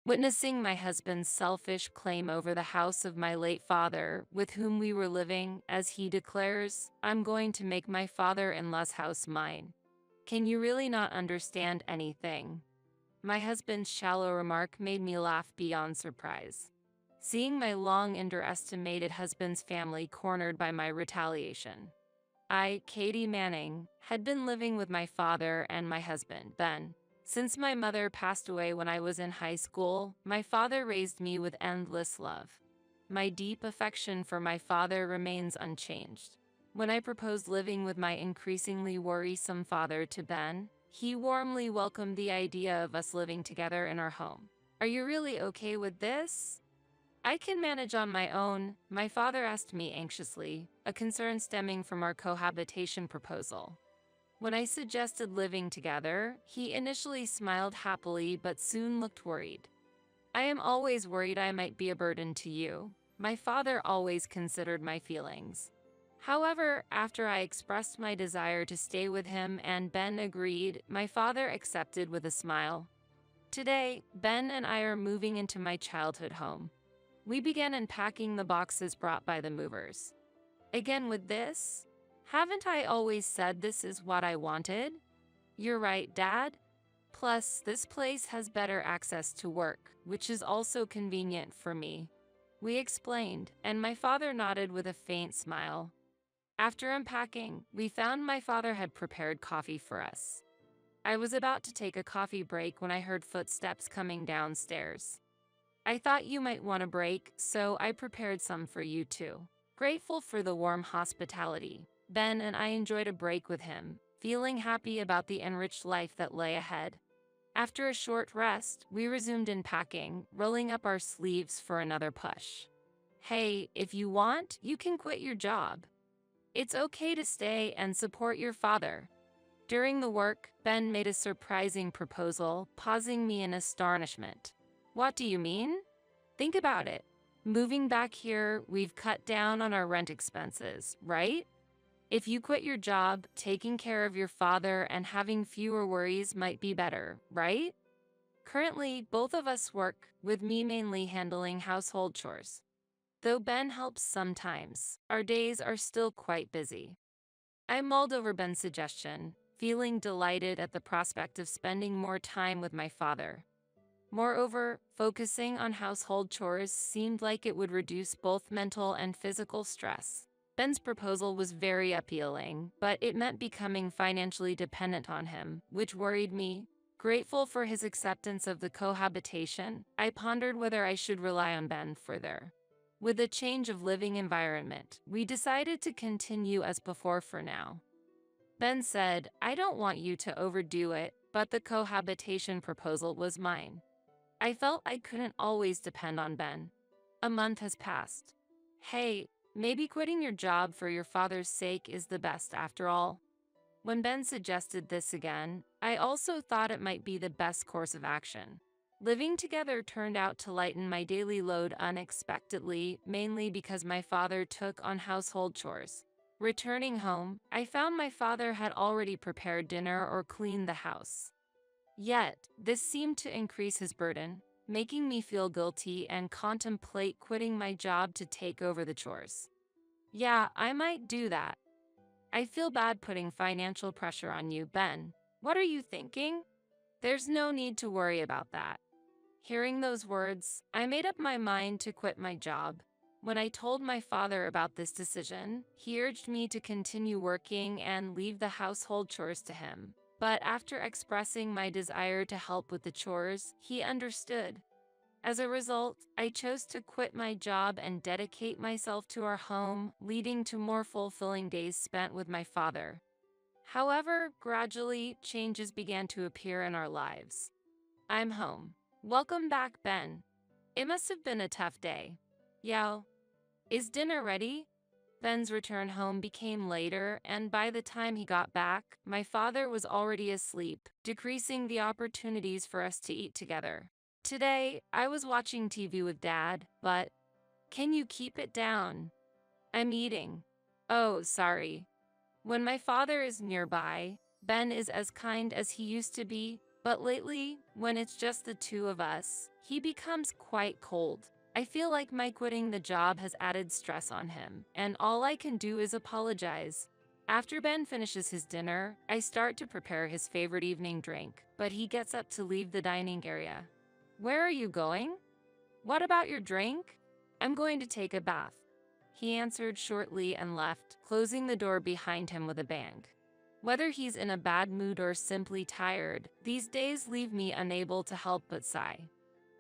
Witnessing my husband's selfish claim over the house of my late father, with whom we were living, as he declares, "I'm going to make my father-in-law's house mine. Can you really not understand anything?" My husband's shallow remark made me laugh beyond surprise. Seeing my long underestimated husband's family cornered by my retaliation. I, Katie Manning, had been living with my father and my husband, Ben. Since my mother passed away when I was in high school, my father raised me with endless love. My deep affection for my father remains unchanged. When I proposed living with my increasingly worrisome father to Ben, he warmly welcomed the idea of us living together in our home. "Are you really okay with this?" "I can manage on my own," my father asked me anxiously, a concern stemming from our cohabitation proposal. When I suggested living together, he initially smiled happily but soon looked worried. "I am always worried I might be a burden to you." My father always considered my feelings. However, after I expressed my desire to stay with him and Ben agreed, my father accepted with a smile. Today, Ben and I are moving into my childhood home. We began unpacking the boxes brought by the movers. "Again with this? Haven't I always said this is what I wanted?" "You're right, Dad. Plus, this place has better access to work, which is also convenient for me." We explained, and my father nodded with a faint smile. After unpacking, we found my father had prepared coffee for us. I was about to take a coffee break when I heard footsteps coming downstairs. "I thought you might want a break, so I prepared some for you too." Grateful for the warm hospitality, Ben and I enjoyed a break with him, feeling happy about the enriched life that lay ahead. After a short rest, we resumed unpacking, rolling up our sleeves for another push. "Hey, if you want, you can quit your job. It's okay to stay and support your father." During the work, Ben made a surprising proposal, pausing me in astonishment. "What do you mean?" "Think about it. Moving back here, we've cut down on our rent expenses, right? If you quit your job, taking care of your father and having fewer worries might be better, right? Currently, both of us work, with me mainly handling household chores. Though Ben helps sometimes, our days are still quite busy." I mulled over Ben's suggestion, feeling delighted at the prospect of spending more time with my father. Moreover, focusing on household chores seemed like it would reduce both mental and physical stress. Ben's proposal was very appealing, but it meant becoming financially dependent on him, which worried me. Grateful for his acceptance of the cohabitation, I pondered whether I should rely on Ben further. With a change of living environment, we decided to continue as before for now. Ben said, "I don't want you to overdo it, but the cohabitation proposal was mine." I felt I couldn't always depend on Ben. A month has passed. "Hey, maybe quitting your job for your father's sake is the best after all." When Ben suggested this again, I also thought it might be the best course of action. Living together turned out to lighten my daily load unexpectedly, mainly because my father took on household chores. Returning home, I found my father had already prepared dinner or cleaned the house. Yet, this seemed to increase his burden, making me feel guilty and contemplate quitting my job to take over the chores. "Yeah, I might do that. I feel bad putting financial pressure on you, Ben. What are you thinking?" "There's no need to worry about that." Hearing those words, I made up my mind to quit my job. When I told my father about this decision, he urged me to continue working and leave the household chores to him. But after expressing my desire to help with the chores, he understood. As a result, I chose to quit my job and dedicate myself to our home, leading to more fulfilling days spent with my father. However, gradually, changes began to appear in our lives. "I'm home. Welcome back, Ben. It must have been a tough day." "Yeah. Is dinner ready?" Ben's return home became later, and by the time he got back, my father was already asleep, decreasing the opportunities for us to eat together. Today, I was watching TV with Dad, but can you keep it down? I'm eating. Oh, sorry. When my father is nearby, Ben is as kind as he used to be, but lately, when it's just the two of us, He becomes quite cold. I feel like my quitting the job has added stress on him, and all I can do is apologize. After Ben finishes his dinner, I start to prepare his favorite evening drink, but he gets up to leave the dining area. Where are you going? What about your drink? I'm going to take a bath. He answered shortly and left, closing the door behind him with a bang. Whether he's in a bad mood or simply tired, these days leave me unable to help but sigh.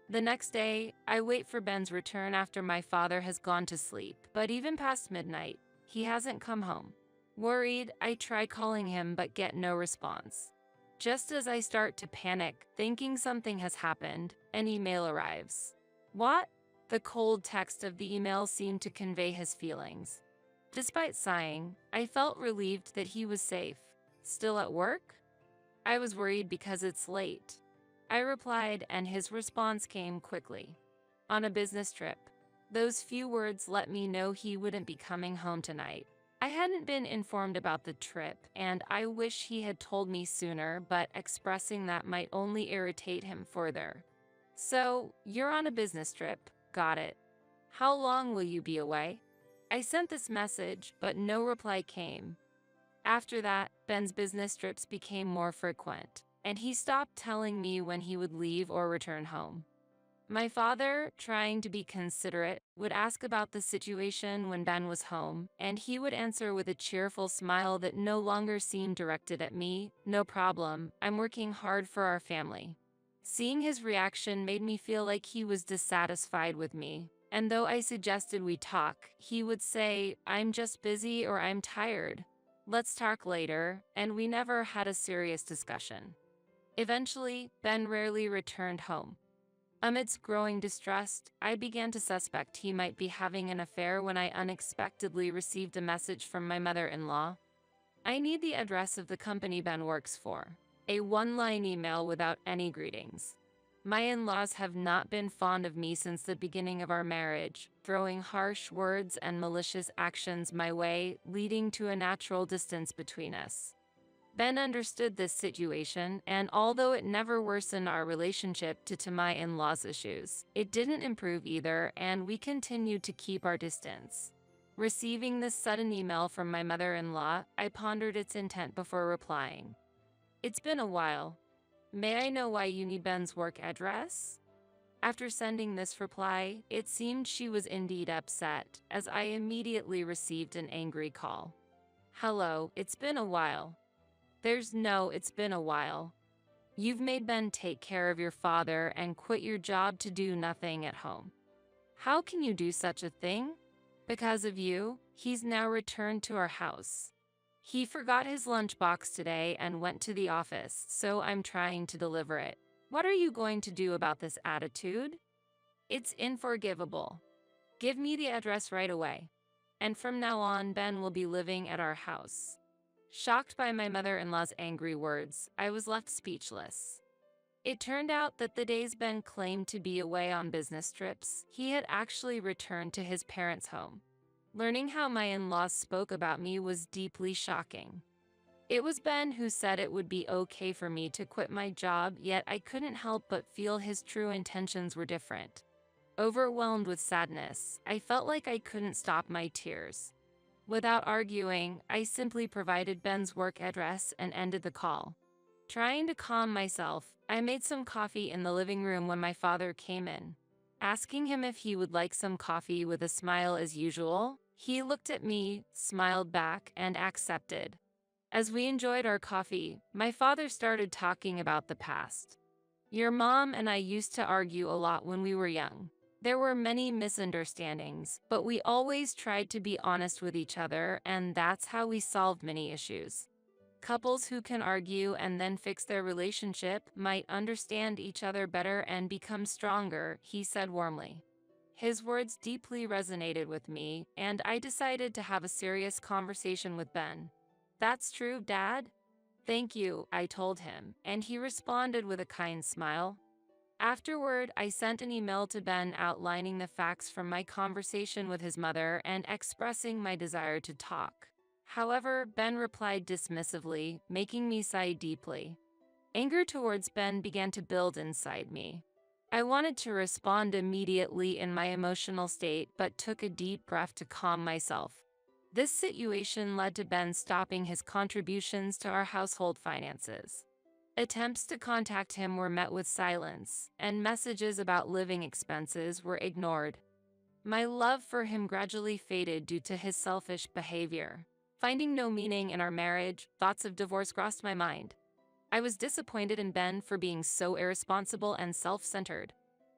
The next day, I wait for Ben's return after my father has gone to sleep, but even past midnight, he hasn't come home. Worried, I try calling him but get no response. Just as I start to panic, thinking something has happened, an email arrives. What? The cold text of the email seemed to convey his feelings. Despite sighing, I felt relieved that he was safe. Still at work? I was worried because it's late. I replied, and his response came quickly. On a business trip. Those few words let me know he wouldn't be coming home tonight. I hadn't been informed about the trip, and I wish he had told me sooner, but expressing that might only irritate him further. So, you're on a business trip, got it. How long will you be away? I sent this message, but no reply came. After that, Ben's business trips became more frequent, and he stopped telling me when he would leave or return home. My father, trying to be considerate, would ask about the situation when Ben was home, and he would answer with a cheerful smile that no longer seemed directed at me. No problem, I'm working hard for our family. Seeing his reaction made me feel like he was dissatisfied with me, and though I suggested we talk, he would say, I'm just busy or I'm tired. Let's talk later, and we never had a serious discussion. Eventually, Ben rarely returned home. Amidst growing distrust, I began to suspect he might be having an affair when I unexpectedly received a message from my mother-in-law. I need the address of the company Ben works for. A one-line email without any greetings. My in-laws have not been fond of me since the beginning of our marriage, throwing harsh words and malicious actions my way, leading to a natural distance between us. Ben understood this situation, and although it never worsened our relationship due to my in-laws' issues, it didn't improve either, and we continued to keep our distance. Receiving this sudden email from my mother-in-law, I pondered its intent before replying. It's been a while. May I know why you need Ben's work address? After sending this reply, it seemed she was indeed upset, as I immediately received an angry call. Hello, it's been a while. It's been a while. You've made Ben take care of your father and quit your job to do nothing at home. How can you do such a thing? Because of you, he's now returned to our house. He forgot his lunchbox today and went to the office, so I'm trying to deliver it. What are you going to do about this attitude? It's unforgivable. Give me the address right away. And from now on, Ben will be living at our house. Shocked by my mother-in-law's angry words, I was left speechless. It turned out that the days Ben claimed to be away on business trips, he had actually returned to his parents' home. Learning how my in-laws spoke about me was deeply shocking. It was Ben who said it would be okay for me to quit my job, yet I couldn't help but feel his true intentions were different. Overwhelmed with sadness, I felt like I couldn't stop my tears. Without arguing, I simply provided Ben's work address and ended the call. Trying to calm myself, I made some coffee in the living room when my father came in. Asking him if he would like some coffee with a smile as usual, he looked at me, smiled back, and accepted. As we enjoyed our coffee, my father started talking about the past. Your mom and I used to argue a lot when we were young. There were many misunderstandings, but we always tried to be honest with each other, and that's how we solved many issues. Couples who can argue and then fix their relationship might understand each other better and become stronger, he said warmly. His words deeply resonated with me, and I decided to have a serious conversation with Ben. That's true, Dad? Thank you, I told him, and he responded with a kind smile. Afterward, I sent an email to Ben outlining the facts from my conversation with his mother and expressing my desire to talk. However, Ben replied dismissively, making me sigh deeply. Anger towards Ben began to build inside me. I wanted to respond immediately in my emotional state, but took a deep breath to calm myself. This situation led to Ben stopping his contributions to our household finances. Attempts to contact him were met with silence, and messages about living expenses were ignored. My love for him gradually faded due to his selfish behavior. Finding no meaning in our marriage, thoughts of divorce crossed my mind. I was disappointed in Ben for being so irresponsible and self-centered.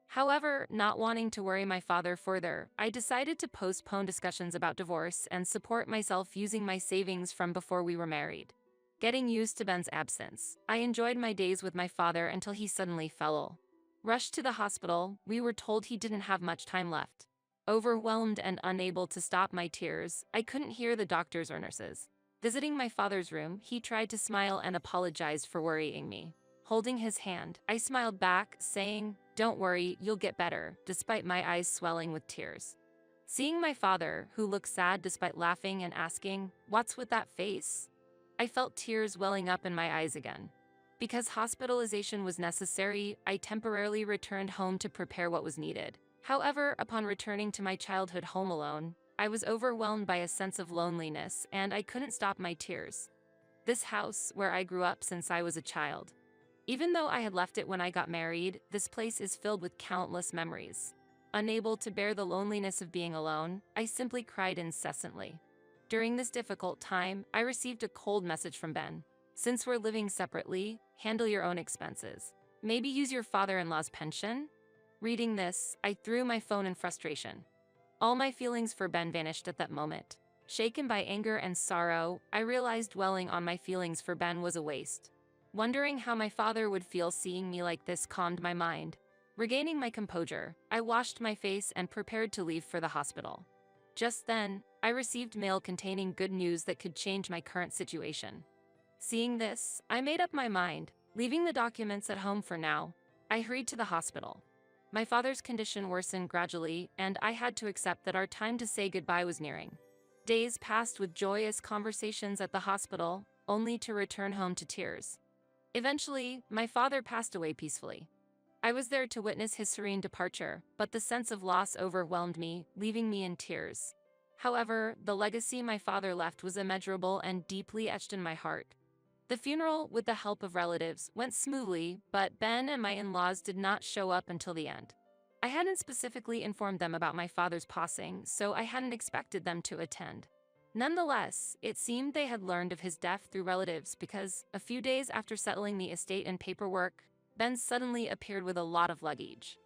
However, not wanting to worry my father further, I decided to postpone discussions about divorce and support myself using my savings from before we were married. Getting used to Ben's absence, I enjoyed my days with my father until he suddenly fell ill. Rushed to the hospital, we were told he didn't have much time left. Overwhelmed and unable to stop my tears, I couldn't hear the doctors or nurses. Visiting my father's room, he tried to smile and apologized for worrying me. Holding his hand, I smiled back, saying, "Don't worry, you'll get better," despite my eyes swelling with tears. Seeing my father, who looked sad despite laughing and asking, "What's with that face?" I felt tears welling up in my eyes again. Because hospitalization was necessary, I temporarily returned home to prepare what was needed. However, upon returning to my childhood home alone, I was overwhelmed by a sense of loneliness, and I couldn't stop my tears. This house, where I grew up since I was a child. Even though I had left it when I got married, this place is filled with countless memories. Unable to bear the loneliness of being alone, I simply cried incessantly. During this difficult time, I received a cold message from Ben. "Since we're living separately, handle your own expenses. Maybe use your father-in-law's pension?" Reading this, I threw my phone in frustration. All my feelings for Ben vanished at that moment. Shaken by anger and sorrow, I realized dwelling on my feelings for Ben was a waste. Wondering how my father would feel seeing me like this calmed my mind. Regaining my composure, I washed my face and prepared to leave for the hospital. Just then, I received mail containing good news that could change my current situation. Seeing this, I made up my mind, leaving the documents at home for now. I hurried to the hospital. My father's condition worsened gradually, and I had to accept that our time to say goodbye was nearing. Days passed with joyous conversations at the hospital, only to return home to tears. Eventually, my father passed away peacefully. I was there to witness his serene departure, but the sense of loss overwhelmed me, leaving me in tears. However, the legacy my father left was immeasurable and deeply etched in my heart. The funeral, with the help of relatives, went smoothly, but Ben and my in-laws did not show up until the end. I hadn't specifically informed them about my father's passing, so I hadn't expected them to attend. Nonetheless, it seemed they had learned of his death through relatives because, a few days after settling the estate and paperwork, Ben suddenly appeared with a lot of luggage.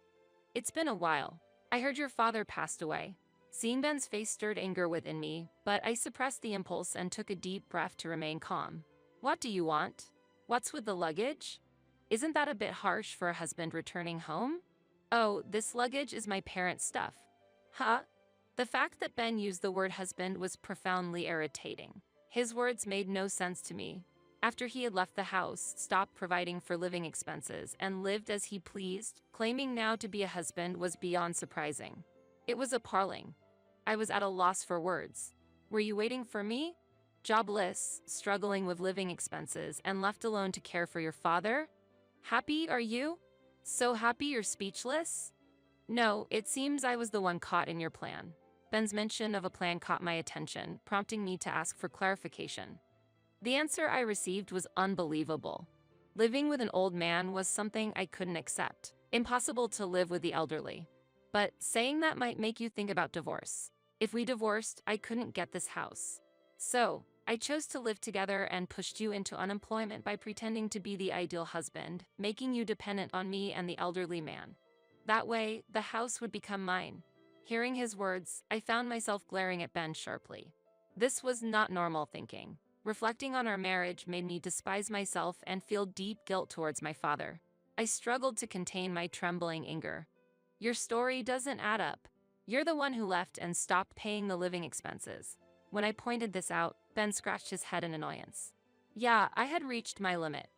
"It's been a while. I heard your father passed away." Seeing Ben's face stirred anger within me, but I suppressed the impulse and took a deep breath to remain calm. "What do you want? What's with the luggage? Isn't that a bit harsh for a husband returning home?" "Oh, this luggage is my parents' stuff." "Huh?" The fact that Ben used the word husband was profoundly irritating. His words made no sense to me. After he had left the house, stopped providing for living expenses, and lived as he pleased, claiming now to be a husband was beyond surprising. It was appalling. I was at a loss for words. "Were you waiting for me? Jobless, struggling with living expenses, and left alone to care for your father? Happy, are you? So happy you're speechless?" "No, it seems I was the one caught in your plan." Ben's mention of a plan caught my attention, prompting me to ask for clarification. The answer I received was unbelievable. Living with an old man was something I couldn't accept. Impossible to live with the elderly. But saying that might make you think about divorce. If we divorced, I couldn't get this house. So, I chose to live together and pushed you into unemployment by pretending to be the ideal husband, making you dependent on me and the elderly man. That way, the house would become mine. Hearing his words, I found myself glaring at Ben sharply. This was not normal thinking. Reflecting on our marriage made me despise myself and feel deep guilt towards my father. I struggled to contain my trembling anger. "Your story doesn't add up. You're the one who left and stopped paying the living expenses." When I pointed this out, Ben scratched his head in annoyance. Yeah, I had reached my limit.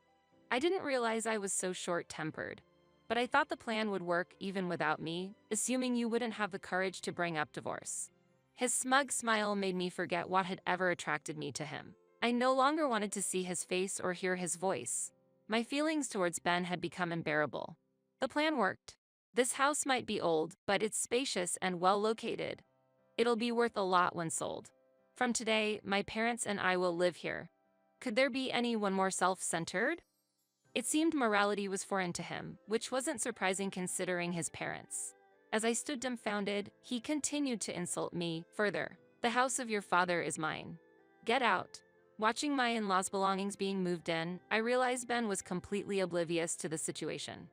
I didn't realize I was so short-tempered. But I thought the plan would work even without me, assuming you wouldn't have the courage to bring up divorce. His smug smile made me forget what had ever attracted me to him. I no longer wanted to see his face or hear his voice. My feelings towards Ben had become unbearable. The plan worked. This house might be old, but it's spacious and well located. It'll be worth a lot when sold. From today, my parents and I will live here. Could there be anyone more self-centered? It seemed morality was foreign to him, which wasn't surprising considering his parents. As I stood dumbfounded, he continued to insult me further. The house of your father is mine. Get out. Watching my in-laws' belongings being moved in, I realized Ben was completely oblivious to the situation.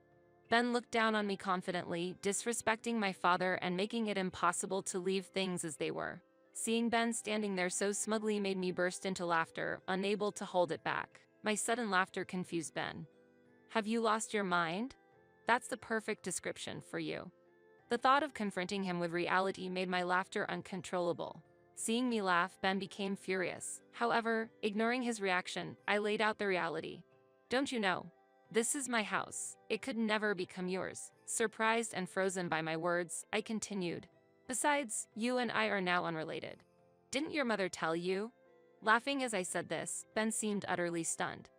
Ben looked down on me confidently, disrespecting my father and making it impossible to leave things as they were. Seeing Ben standing there so smugly made me burst into laughter, unable to hold it back. My sudden laughter confused Ben. Have you lost your mind? That's the perfect description for you. The thought of confronting him with reality made my laughter uncontrollable. Seeing me laugh, Ben became furious. However, ignoring his reaction, I laid out the reality. Don't you know? This is my house. It could never become yours. Surprised and frozen by my words, I continued. Besides, you and I are now unrelated. Didn't your mother tell you? Laughing as I said this, Ben seemed utterly stunned.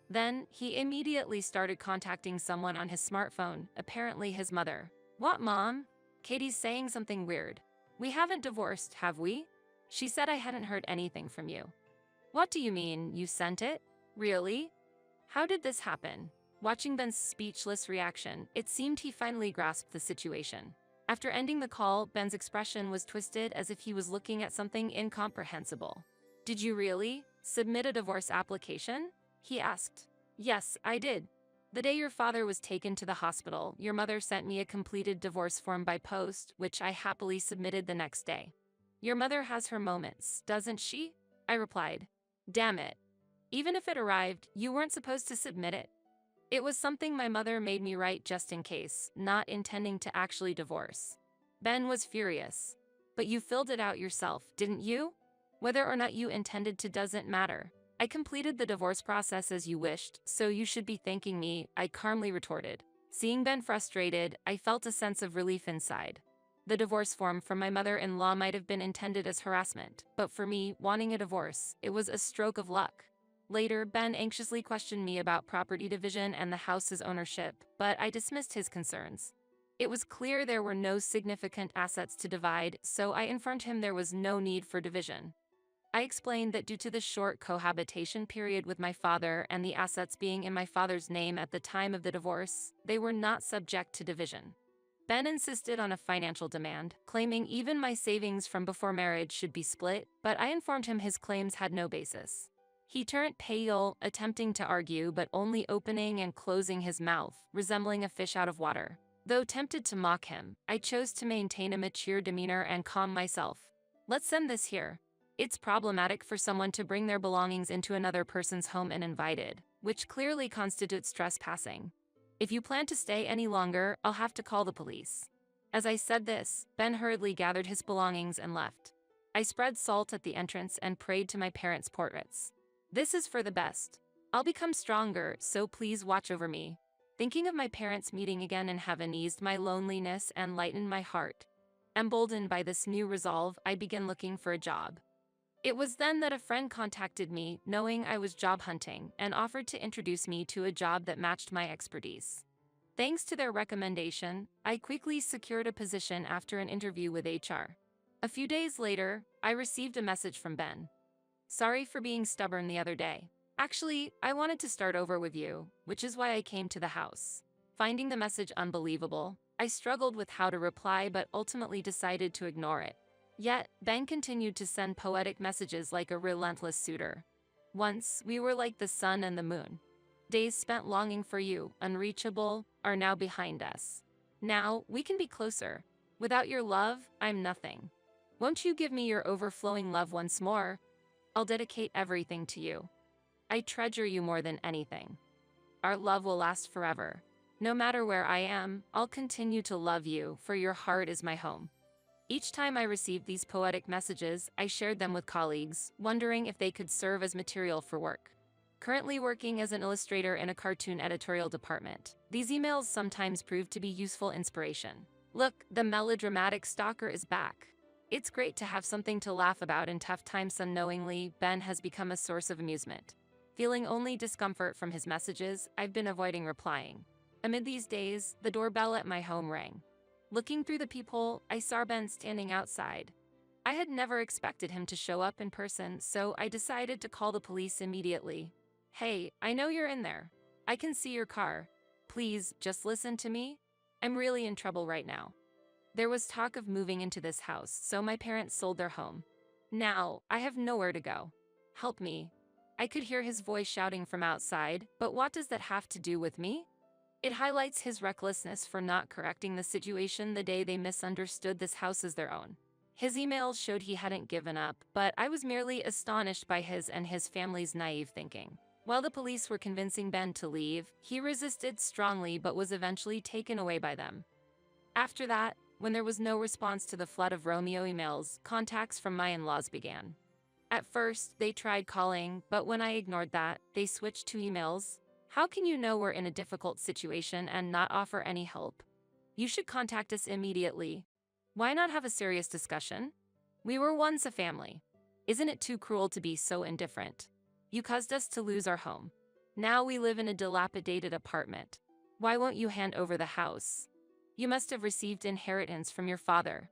Then, he immediately started contacting someone on his smartphone, apparently his mother. What, Mom? Katie's saying something weird. We haven't divorced, have we? She said I hadn't heard anything from you. What do you mean, you sent it? Really? How did this happen? Watching Ben's speechless reaction, it seemed he finally grasped the situation. After ending the call, Ben's expression was twisted as if he was looking at something incomprehensible. Did you really submit a divorce application? He asked. Yes, I did. The day your father was taken to the hospital, your mother sent me a completed divorce form by post, which I happily submitted the next day. Your mother has her moments, doesn't she? I replied. Damn it. Even if it arrived, you weren't supposed to submit it. It was something my mother made me write just in case, not intending to actually divorce. Ben was furious. But you filled it out yourself, didn't you? Whether or not you intended to doesn't matter. I completed the divorce process as you wished, so you should be thanking me, I calmly retorted. Seeing Ben frustrated, I felt a sense of relief inside. The divorce form from my mother-in-law might have been intended as harassment, but for me, wanting a divorce, it was a stroke of luck. Later, Ben anxiously questioned me about property division and the house's ownership, but I dismissed his concerns. It was clear there were no significant assets to divide, so I informed him there was no need for division. I explained that due to the short cohabitation period with my father and the assets being in my father's name at the time of the divorce, they were not subject to division. Ben insisted on a financial demand, claiming even my savings from before marriage should be split, but I informed him his claims had no basis. He turned pale, attempting to argue but only opening and closing his mouth, resembling a fish out of water. Though tempted to mock him, I chose to maintain a mature demeanor and calm myself. Let's send this here. It's problematic for someone to bring their belongings into another person's home uninvited, which clearly constitutes trespassing. If you plan to stay any longer, I'll have to call the police. As I said this, Ben hurriedly gathered his belongings and left. I spread salt at the entrance and prayed to my parents' portraits. This is for the best. I'll become stronger, so please watch over me. Thinking of my parents meeting again in heaven eased my loneliness and lightened my heart. Emboldened by this new resolve, I began looking for a job. It was then that a friend contacted me, knowing I was job hunting, and offered to introduce me to a job that matched my expertise. Thanks to their recommendation, I quickly secured a position after an interview with HR. A few days later, I received a message from Ben. Sorry for being stubborn the other day. Actually, I wanted to start over with you, which is why I came to the house. Finding the message unbelievable, I struggled with how to reply but ultimately decided to ignore it. Yet, Ben continued to send poetic messages like a relentless suitor. Once, we were like the sun and the moon. Days spent longing for you, unreachable, are now behind us. Now, we can be closer. Without your love, I'm nothing. Won't you give me your overflowing love once more? I'll dedicate everything to you. I treasure you more than anything. Our love will last forever. No matter where I am, I'll continue to love you, for your heart is my home. Each time I received these poetic messages, I shared them with colleagues, wondering if they could serve as material for work. Currently working as an illustrator in a cartoon editorial department, these emails sometimes prove to be useful inspiration. Look, the melodramatic stalker is back. It's great to have something to laugh about in tough times. Unknowingly, Ben has become a source of amusement. Feeling only discomfort from his messages, I've been avoiding replying. Amid these days, the doorbell at my home rang. Looking through the peephole, I saw Ben standing outside. I had never expected him to show up in person, so I decided to call the police immediately. "Hey, I know you're in there. I can see your car. Please, just listen to me. I'm really in trouble right now. There was talk of moving into this house, so my parents sold their home. Now, I have nowhere to go. Help me." I could hear his voice shouting from outside, but what does that have to do with me? It highlights his recklessness for not correcting the situation the day they misunderstood this house as their own. His emails showed he hadn't given up, but I was merely astonished by his and his family's naive thinking. While the police were convincing Ben to leave, he resisted strongly but was eventually taken away by them. After that, when there was no response to the flood of Romeo emails, contacts from my in-laws began. At first, they tried calling, but when I ignored that, they switched to emails. "How can you know we're in a difficult situation and not offer any help? You should contact us immediately. Why not have a serious discussion? We were once a family. Isn't it too cruel to be so indifferent? You caused us to lose our home. Now we live in a dilapidated apartment. Why won't you hand over the house? You must have received inheritance from your father.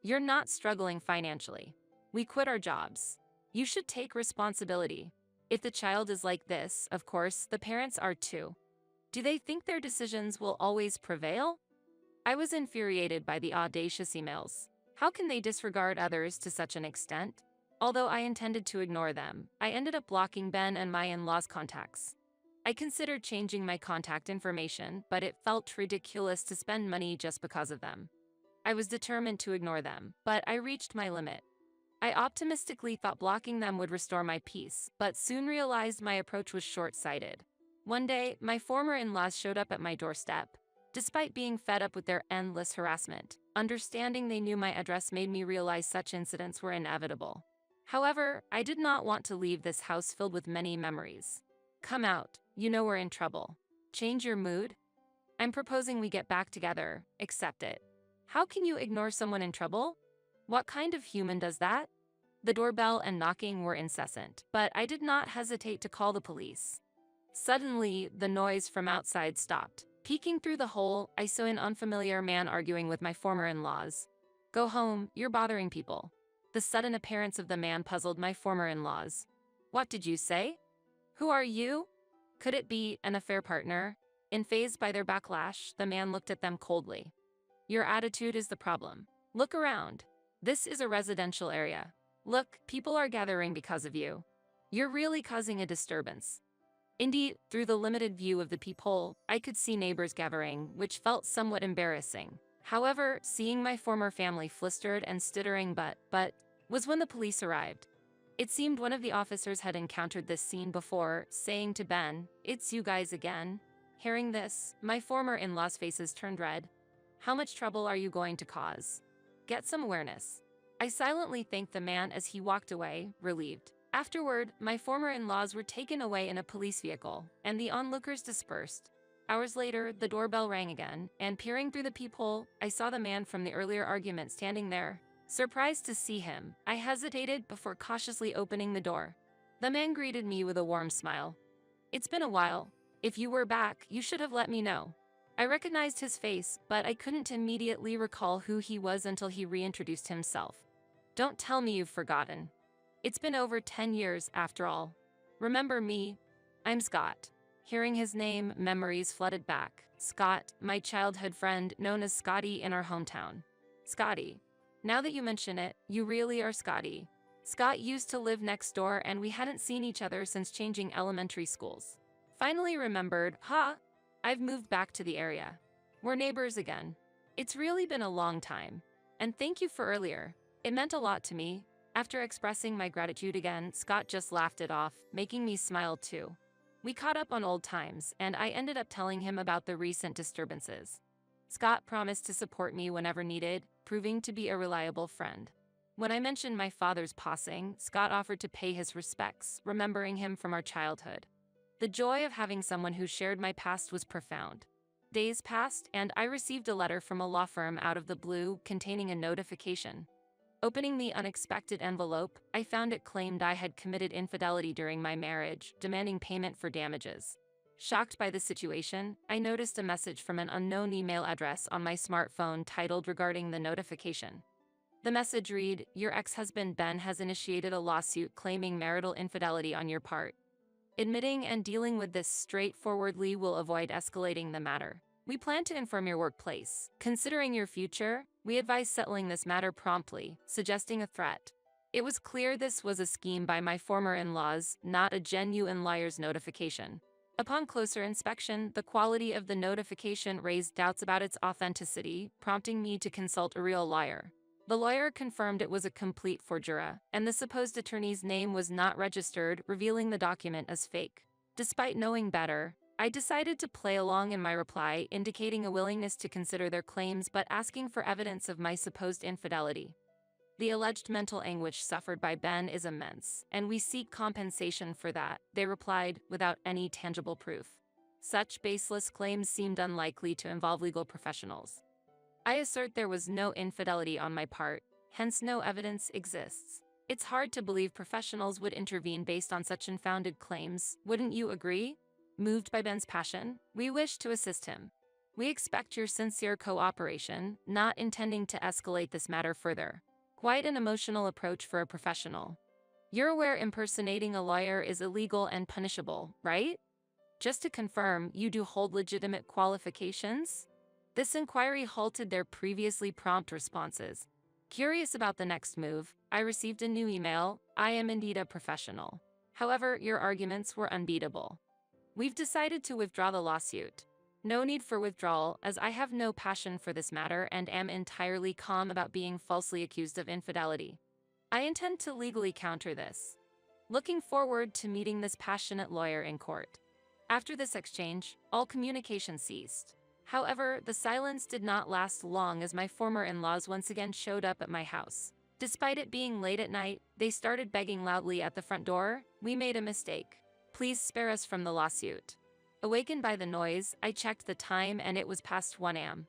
You're not struggling financially. We quit our jobs. You should take responsibility. If the child is like this, of course, the parents are too. Do they think their decisions will always prevail?" I was infuriated by the audacious emails. How can they disregard others to such an extent? Although I intended to ignore them, I ended up blocking Ben and my in-laws' contacts. I considered changing my contact information, but it felt ridiculous to spend money just because of them. I was determined to ignore them, but I reached my limit. I optimistically thought blocking them would restore my peace, but soon realized my approach was short-sighted. One day, my former in-laws showed up at my doorstep. Despite being fed up with their endless harassment, understanding they knew my address made me realize such incidents were inevitable. However, I did not want to leave this house filled with many memories. "Come out, you know we're in trouble. Change your mood? I'm proposing we get back together, accept it. How can you ignore someone in trouble? What kind of human does that?" The doorbell and knocking were incessant, but I did not hesitate to call the police. Suddenly, the noise from outside stopped. Peeking through the hole, I saw an unfamiliar man arguing with my former in-laws. "Go home, you're bothering people." The sudden appearance of the man puzzled my former in-laws. "What did you say? Who are you?" Could it be an affair partner? Unfazed by their backlash, the man looked at them coldly. "Your attitude is the problem. Look around. This is a residential area. Look, people are gathering because of you. You're really causing a disturbance." Indeed, through the limited view of the peephole, I could see neighbors gathering, which felt somewhat embarrassing. However, seeing my former family flustered and stuttering but was when the police arrived. It seemed one of the officers had encountered this scene before, saying to Ben, "It's you guys again." Hearing this, my former in-laws' faces turned red. "How much trouble are you going to cause? Get some awareness." I silently thanked the man as he walked away, relieved. Afterward, my former in-laws were taken away in a police vehicle, and the onlookers dispersed. Hours later, the doorbell rang again, and peering through the peephole, I saw the man from the earlier argument standing there. Surprised to see him, I hesitated before cautiously opening the door. The man greeted me with a warm smile. "It's been a while. If you were back, you should have let me know." I recognized his face, but I couldn't immediately recall who he was until he reintroduced himself. "Don't tell me you've forgotten. It's been over 10 years, after all. Remember me? I'm Scott." Hearing his name, memories flooded back. Scott, my childhood friend, known as Scotty in our hometown. Scotty. Now that you mention it, you really are Scotty. Scott used to live next door and we hadn't seen each other since changing elementary schools. Finally remembered, I've moved back to the area. We're neighbors again. It's really been a long time. And thank you for earlier. It meant a lot to me. After expressing my gratitude again, Scott just laughed it off, making me smile too. We caught up on old times, and I ended up telling him about the recent disturbances. Scott promised to support me whenever needed, proving to be a reliable friend. When I mentioned my father's passing, Scott offered to pay his respects, remembering him from our childhood. The joy of having someone who shared my past was profound. Days passed, and I received a letter from a law firm out of the blue containing a notification. Opening the unexpected envelope, I found it claimed I had committed infidelity during my marriage, demanding payment for damages. Shocked by the situation, I noticed a message from an unknown email address on my smartphone titled regarding the notification. The message read, "Your ex-husband Ben has initiated a lawsuit claiming marital infidelity on your part. Admitting and dealing with this straightforwardly will avoid escalating the matter. We plan to inform your workplace. Considering your future, we advise settling this matter promptly," suggesting a threat. It was clear this was a scheme by my former in-laws, not a genuine liar's notification. Upon closer inspection, the quality of the notification raised doubts about its authenticity, prompting me to consult a real lawyer. The lawyer confirmed it was a complete forgery, and the supposed attorney's name was not registered, revealing the document as fake. Despite knowing better, I decided to play along in my reply, indicating a willingness to consider their claims but asking for evidence of my supposed infidelity. "The alleged mental anguish suffered by Ben is immense, and we seek compensation for that," they replied, without any tangible proof. Such baseless claims seemed unlikely to involve legal professionals. I assert there was no infidelity on my part, hence no evidence exists. It's hard to believe professionals would intervene based on such unfounded claims, wouldn't you agree? Moved by Ben's passion, we wish to assist him. We expect your sincere cooperation, not intending to escalate this matter further. Quite an emotional approach for a professional. You're aware impersonating a lawyer is illegal and punishable, right? Just to confirm, you do hold legitimate qualifications? This inquiry halted their previously prompt responses. Curious about the next move, I received a new email. "I am indeed a professional. However, your arguments were unbeatable. We've decided to withdraw the lawsuit. No need for withdrawal, as I have no passion for this matter and am entirely calm about being falsely accused of infidelity. I intend to legally counter this. Looking forward to meeting this passionate lawyer in court." After this exchange, all communication ceased. However, the silence did not last long as my former in-laws once again showed up at my house. Despite it being late at night, they started begging loudly at the front door. "We made a mistake. Please spare us from the lawsuit." Awakened by the noise, I checked the time and it was past 1 a.m.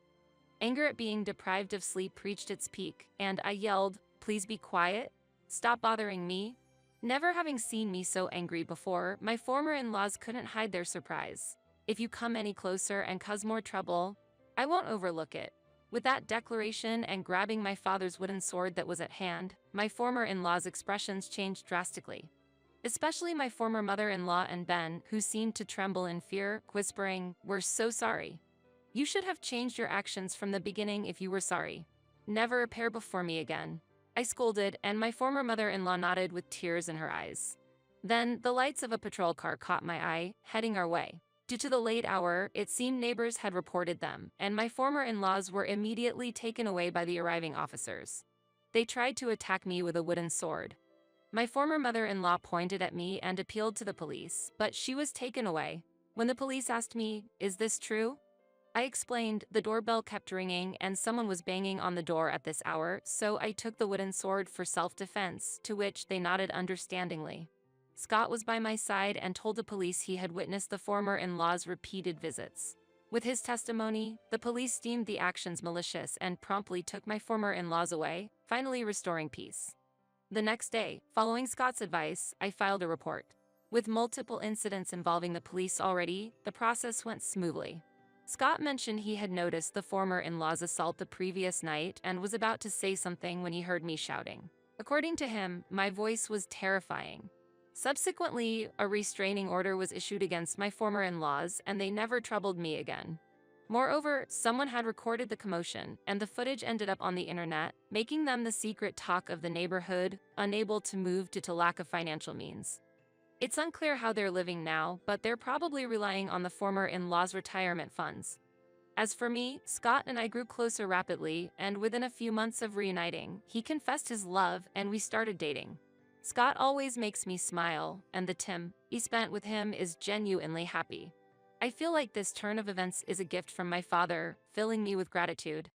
Anger at being deprived of sleep reached its peak, and I yelled, "Please be quiet. Stop bothering me." Never having seen me so angry before, my former in-laws couldn't hide their surprise. "If you come any closer and cause more trouble, I won't overlook it." With that declaration and grabbing my father's wooden sword that was at hand, my former in-laws' expressions changed drastically. Especially my former mother-in-law and Ben, who seemed to tremble in fear, whispering, "We're so sorry. You should have changed your actions from the beginning if you were sorry. Never appear before me again." I scolded, and my former mother-in-law nodded with tears in her eyes. Then, the lights of a patrol car caught my eye, heading our way. Due to the late hour, it seemed neighbors had reported them, and my former in-laws were immediately taken away by the arriving officers. They tried to attack me with a wooden sword. My former mother-in-law pointed at me and appealed to the police, but she was taken away. When the police asked me, "Is this true?" I explained the doorbell kept ringing and someone was banging on the door at this hour, so I took the wooden sword for self-defense, to which they nodded understandingly. Scott was by my side and told the police he had witnessed the former in-law's repeated visits. With his testimony, the police deemed the actions malicious and promptly took my former in-laws away, finally restoring peace. The next day, following Scott's advice, I filed a report. With multiple incidents involving the police already, the process went smoothly. Scott mentioned he had noticed the former in-law's assault the previous night and was about to say something when he heard me shouting. According to him, my voice was terrifying. Subsequently, a restraining order was issued against my former in-laws, and they never troubled me again. Moreover, someone had recorded the commotion, and the footage ended up on the internet, making them the secret talk of the neighborhood, unable to move due to lack of financial means. It's unclear how they're living now, but they're probably relying on the former in-laws' retirement funds. As for me, Scott and I grew closer rapidly, and within a few months of reuniting, he confessed his love and we started dating. Scott always makes me smile, and the time he spent with him is genuinely happy. I feel like this turn of events is a gift from my father, filling me with gratitude.